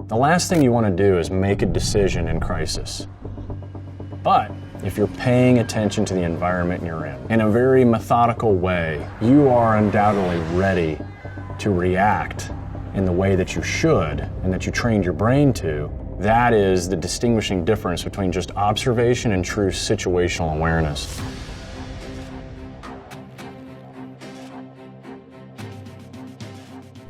The last thing you want to do is make a decision in crisis. But if you're paying attention to the environment you're in a very methodical way, you are undoubtedly ready to react in the way that you should and that you trained your brain to. That is the distinguishing difference between just observation and true situational awareness.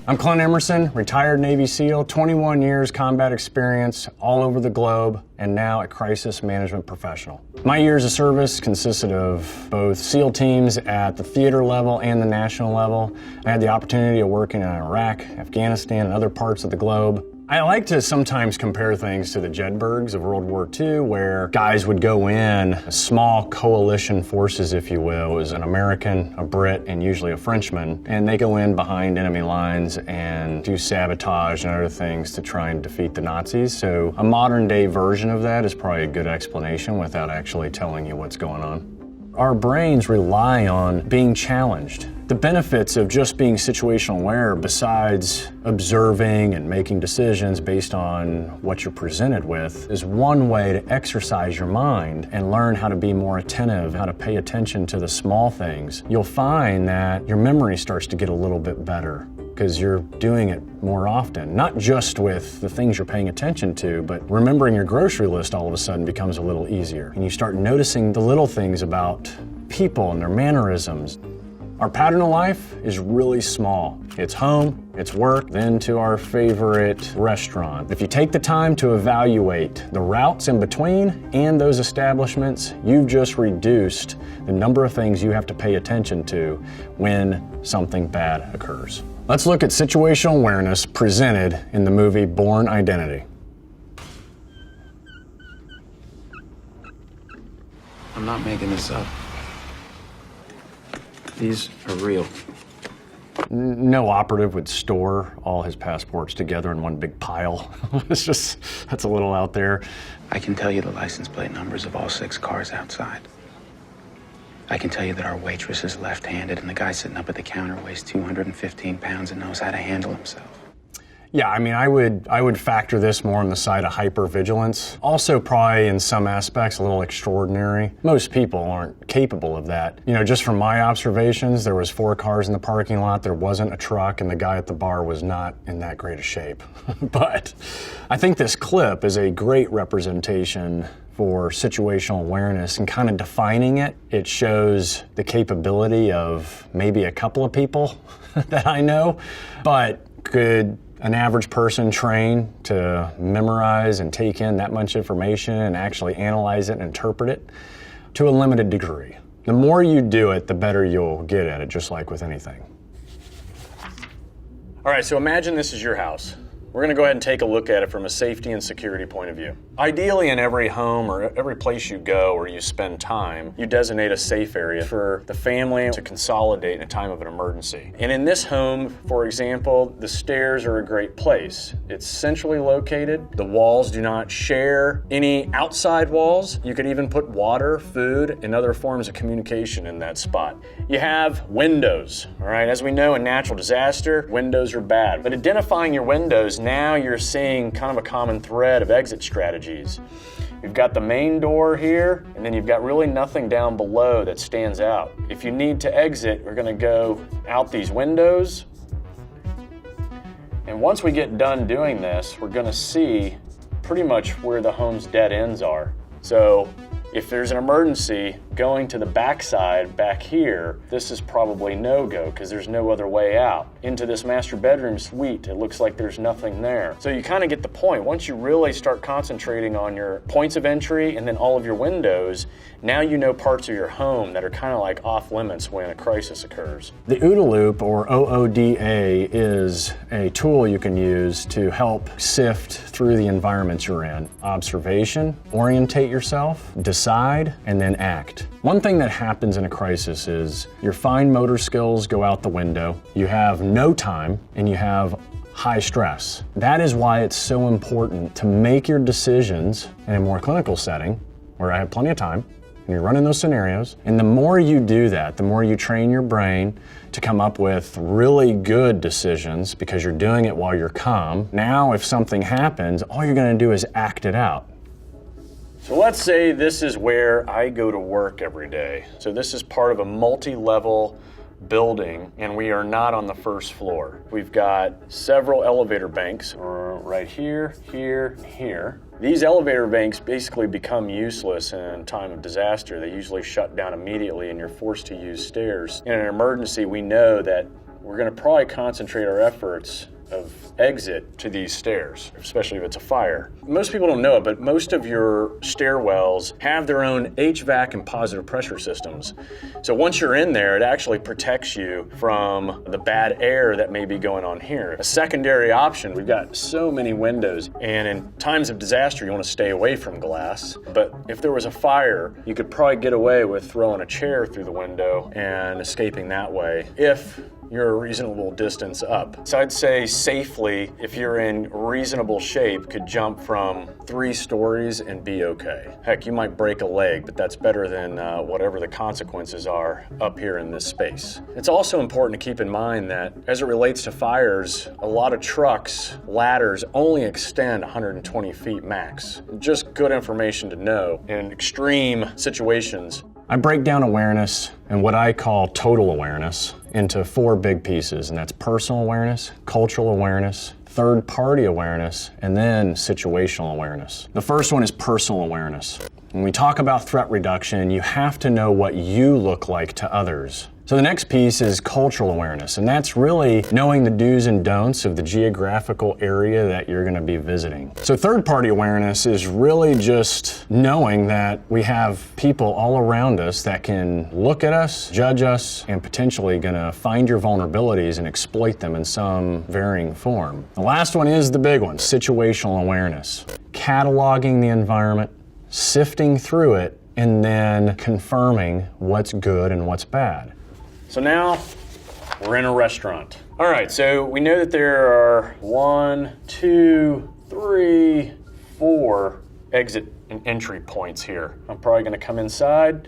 I'm Clint Emerson, retired Navy SEAL, 21 years combat experience all over the globe, and now a crisis management professional. My years of service consisted of both SEAL teams at the theater level and the national level. I had the opportunity of working in Iraq, Afghanistan, and other parts of the globe. I like to sometimes compare things to the Jedburghs of World War II, where guys would go in, small coalition forces, if you will. It was an American, a Brit, and usually a Frenchman, and they go in behind enemy lines and do sabotage and other things to try and defeat the Nazis. So a modern day version of that is probably a good explanation without actually telling you what's going on. Our brains rely on being challenged. The benefits of just being situational aware, besides observing and making decisions based on what you're presented with, is one way to exercise your mind and learn how to be more attentive, how to pay attention to the small things. You'll find that your memory starts to get a little bit better because you're doing it more often, not just with the things you're paying attention to, but remembering your grocery list all of a sudden becomes a little easier. And you start noticing the little things about people and their mannerisms. Our pattern of life is really small. It's home, it's work, then to our favorite restaurant. If you take the time to evaluate the routes in between and those establishments, you've just reduced the number of things you have to pay attention to when something bad occurs. Let's look at situational awareness presented in the movie Bourne Identity. I'm not making this up. These are real. No operative would store all his passports together in one big pile. That's a little out there. I can tell you the license plate numbers of all 6 cars outside. I can tell you that our waitress is left-handed and the guy sitting up at the counter weighs 215 pounds and knows how to handle himself. Yeah, I mean, I would factor this more on the side of hypervigilance. Also, probably in some aspects, a little extraordinary. Most people aren't capable of that. You know, just from my observations, there was 4 cars in the parking lot, there wasn't a truck, and the guy at the bar was not in that great a shape. But I think this clip is a great representation for situational awareness and kind of defining it. It shows the capability of maybe a couple of people that I know, but could an average person train to memorize and take in that much information and actually analyze it and interpret it? To a limited degree. The more you do it, the better you'll get at it, just like with anything. All right, so imagine this is your house. We're gonna go ahead and take a look at it from a safety and security point of view. Ideally, in every home or every place you go or you spend time, you designate a safe area for the family to consolidate in a time of an emergency. And in this home, for example, the stairs are a great place. It's centrally located. The walls do not share any outside walls. You could even put water, food, and other forms of communication in that spot. You have windows, all right? As we know, in natural disaster, windows are bad. But identifying your windows, now you're seeing kind of a common thread of exit strategies. You've got the main door here, and then you've got really nothing down below that stands out. If you need to exit, we're gonna go out these windows. And once we get done doing this, we're gonna see pretty much where the home's dead ends are. So if there's an emergency, going to the backside back here, this is probably no-go because there's no other way out. Into this master bedroom suite, it looks like there's nothing there. So you kind of get the point. Once you really start concentrating on your points of entry and then all of your windows, now you know parts of your home that are kind of like off limits when a crisis occurs. The OODA loop, or OODA, is a tool you can use to help sift through the environments you're in. Observation, orientate yourself, decide, and then act. One thing that happens in a crisis is your fine motor skills go out the window, you have no time, and you have high stress. That is why it's so important to make your decisions in a more clinical setting, where I have plenty of time, and you're running those scenarios. And the more you do that, the more you train your brain to come up with really good decisions because you're doing it while you're calm. Now, if something happens, all you're gonna do is act it out. So let's say this is where I go to work every day. So this is part of a multi-level building, and we are not on the first floor. We've got several elevator banks right here, here, and here. These elevator banks basically become useless in time of disaster. They usually shut down immediately and you're forced to use stairs. In an emergency, we know that we're gonna probably concentrate our efforts of exit to these stairs, especially if it's a fire. Most people don't know it, but most of your stairwells have their own HVAC and positive pressure systems. So once you're in there, it actually protects you from the bad air that may be going on here. A secondary option, we've got so many windows, and in times of disaster, you want to stay away from glass. But if there was a fire, you could probably get away with throwing a chair through the window and escaping that way if you're a reasonable distance up. So I'd say safely, if you're in reasonable shape, could jump from 3 stories and be okay. Heck, you might break a leg, but that's better than whatever the consequences are up here in this space. It's also important to keep in mind that as it relates to fires, a lot of trucks, ladders only extend 120 feet max. Just good information to know in extreme situations. I break down awareness and what I call total awareness into 4 big pieces, and that's personal awareness, cultural awareness, third-party awareness, and then situational awareness. The first one is personal awareness. When we talk about threat reduction, you have to know what you look like to others. So the next piece is cultural awareness, and that's really knowing the do's and don'ts of the geographical area that you're going to be visiting. So third-party awareness is really just knowing that we have people all around us that can look at us, judge us, and potentially going to find your vulnerabilities and exploit them in some varying form. The last one is the big one, situational awareness. Cataloging the environment, sifting through it, and then confirming what's good and what's bad. So now we're in a restaurant. All right, so we know that there are 1, 2, 3, 4 exit and entry points here. I'm probably gonna come inside,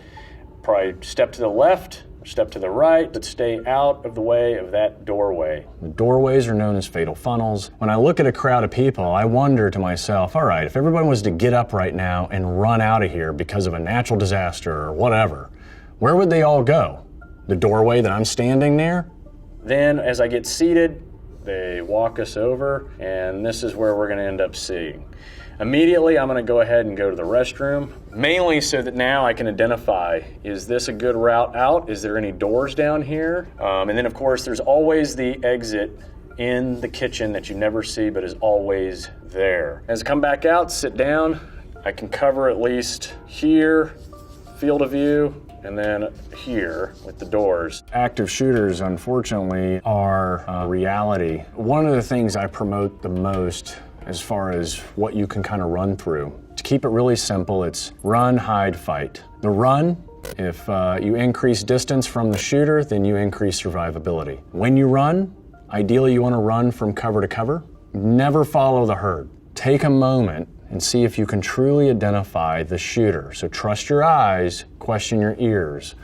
probably step to the left, step to the right, but stay out of the way of that doorway. The doorways are known as fatal funnels. When I look at a crowd of people, I wonder to myself, all right, if everyone was to get up right now and run out of here because of a natural disaster or whatever, where would they all go? The doorway that I'm standing near? Then as I get seated, they walk us over, and this is where we're gonna end up seeing. Immediately, I'm gonna go ahead and go to the restroom, mainly so that now I can identify, is this a good route out? Is there any doors down here? And then of course, there's always the exit in the kitchen that you never see, but is always there. As I come back out, sit down, I can cover at least here, field of view, and then here with the doors. Active shooters, unfortunately, are a reality. One of the things I promote the most as far as what you can kind of run through. To keep it really simple, it's run, hide, fight. The run, if you increase distance from the shooter, then you increase survivability. When you run, ideally you want to run from cover to cover. Never follow the herd. Take a moment and see if you can truly identify the shooter. So trust your eyes, question your ears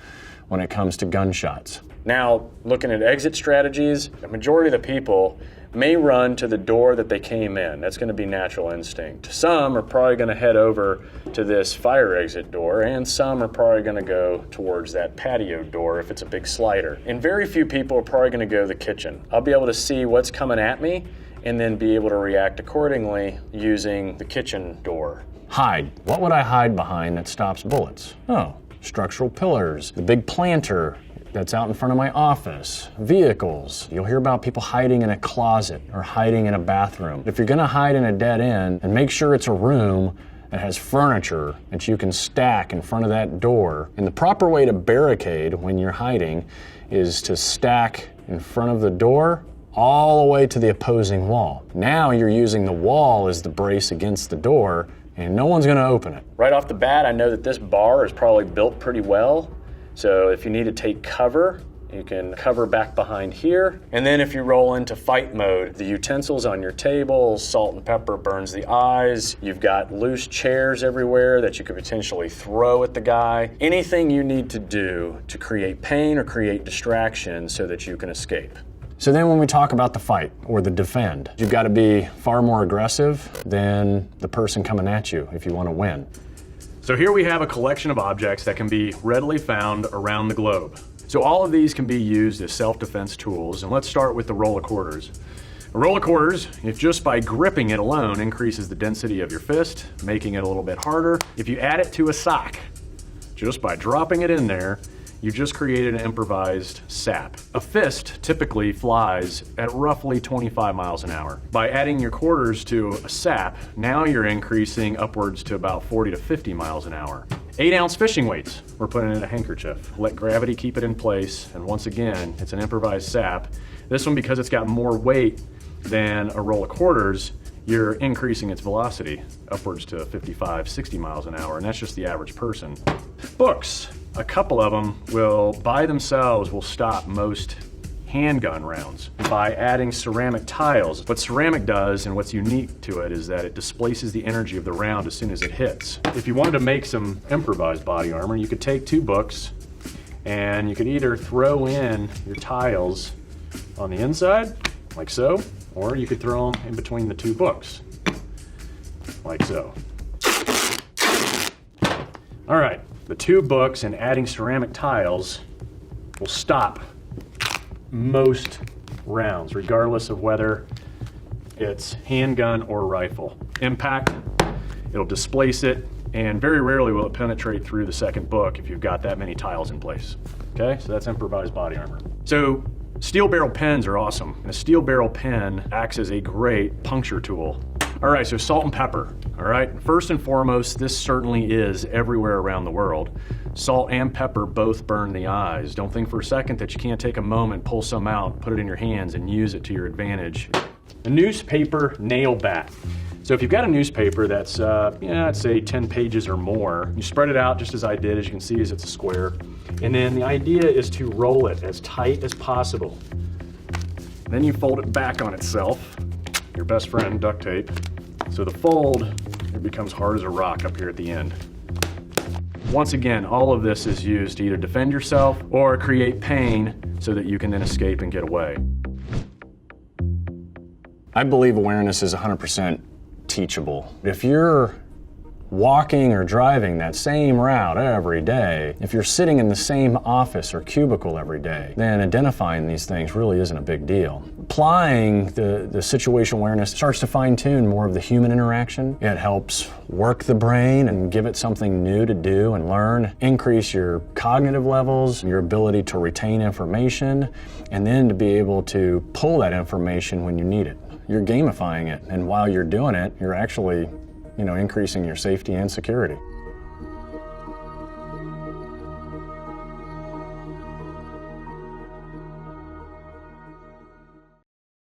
when it comes to gunshots. Now, looking at exit strategies, the majority of the people may run to the door that they came in. That's gonna be natural instinct. Some are probably gonna head over to this fire exit door, and some are probably gonna go towards that patio door if it's a big slider. And very few people are probably gonna go to the kitchen. I'll be able to see what's coming at me and then be able to react accordingly using the kitchen door. Hide. What would I hide behind that stops bullets? Oh, structural pillars, the big planter that's out in front of my office, vehicles. You'll hear about people hiding in a closet or hiding in a bathroom. If you're gonna hide in a dead end, then make sure it's a room that has furniture that you can stack in front of that door. And the proper way to barricade when you're hiding is to stack in front of the door all the way to the opposing wall. Now you're using the wall as the brace against the door, and no one's gonna open it. Right off the bat, I know that this bar is probably built pretty well, so if you need to take cover You can cover back behind here. And then if you roll into fight mode, the utensils on your table, salt and pepper burns the eyes. You've got loose chairs everywhere that you could potentially throw at the guy. Anything you need to do to create pain or create distraction so that you can escape. So then when we talk about the fight or the defend, you've got to be far more aggressive than the person coming at you if you want to win. So here we have a collection of objects that can be readily found around the globe. So all of these can be used as self-defense tools, and let's start with the roll of quarters. A roll of quarters, if just by gripping it alone, increases the density of your fist, making it a little bit harder. If you add it to a sock, just by dropping it in there, you just created an improvised sap. A fist typically flies at roughly 25 miles an hour. By adding your quarters to a sap, now you're increasing upwards to about 40 to 50 miles an hour. 8-ounce fishing weights, we're putting in a handkerchief. Let gravity keep it in place, and once again, it's an improvised sap. This one, because it's got more weight than a roll of quarters, you're increasing its velocity upwards to 55, 60 miles an hour, and that's just the average person. Books. A couple of them will, by themselves, will stop most handgun rounds by adding ceramic tiles. What ceramic does and what's unique to it is that it displaces the energy of the round as soon as it hits. If you wanted to make some improvised body armor, you could take 2 books and you could either throw in your tiles on the inside, like so, or you could throw them in between the 2 books, like so. All right. The 2 books and adding ceramic tiles will stop most rounds, regardless of whether it's handgun or rifle. Impact, it'll displace it, and very rarely will it penetrate through the second book if you've got that many tiles in place. Okay, so that's improvised body armor. So steel barrel pens are awesome. And a steel barrel pen acts as a great puncture tool. All right, so salt and pepper, all right? First and foremost, this certainly is everywhere around the world. Salt and pepper both burn the eyes. Don't think for a second that you can't take a moment, pull some out, put it in your hands, and use it to your advantage. A newspaper nail bat. So if you've got a newspaper that's, I'd say 10 pages or more, you spread it out just as I did. As you can see, it's a square. And then the idea is to roll it as tight as possible. Then you fold it back on itself. Your best friend, duct tape. So the fold, it becomes hard as a rock up here at the end. Once again, all of this is used to either defend yourself or create pain so that you can then escape and get away. I believe awareness is 100% teachable. If you're walking or driving that same route every day, if you're sitting in the same office or cubicle every day, then identifying these things really isn't a big deal. Applying the situational awareness starts to fine-tune more of the human interaction. It helps work the brain and give it something new to do and learn, increase your cognitive levels, your ability to retain information, and then to be able to pull that information when you need it. You're gamifying it, and while you're doing it, you're actually increasing your safety and security.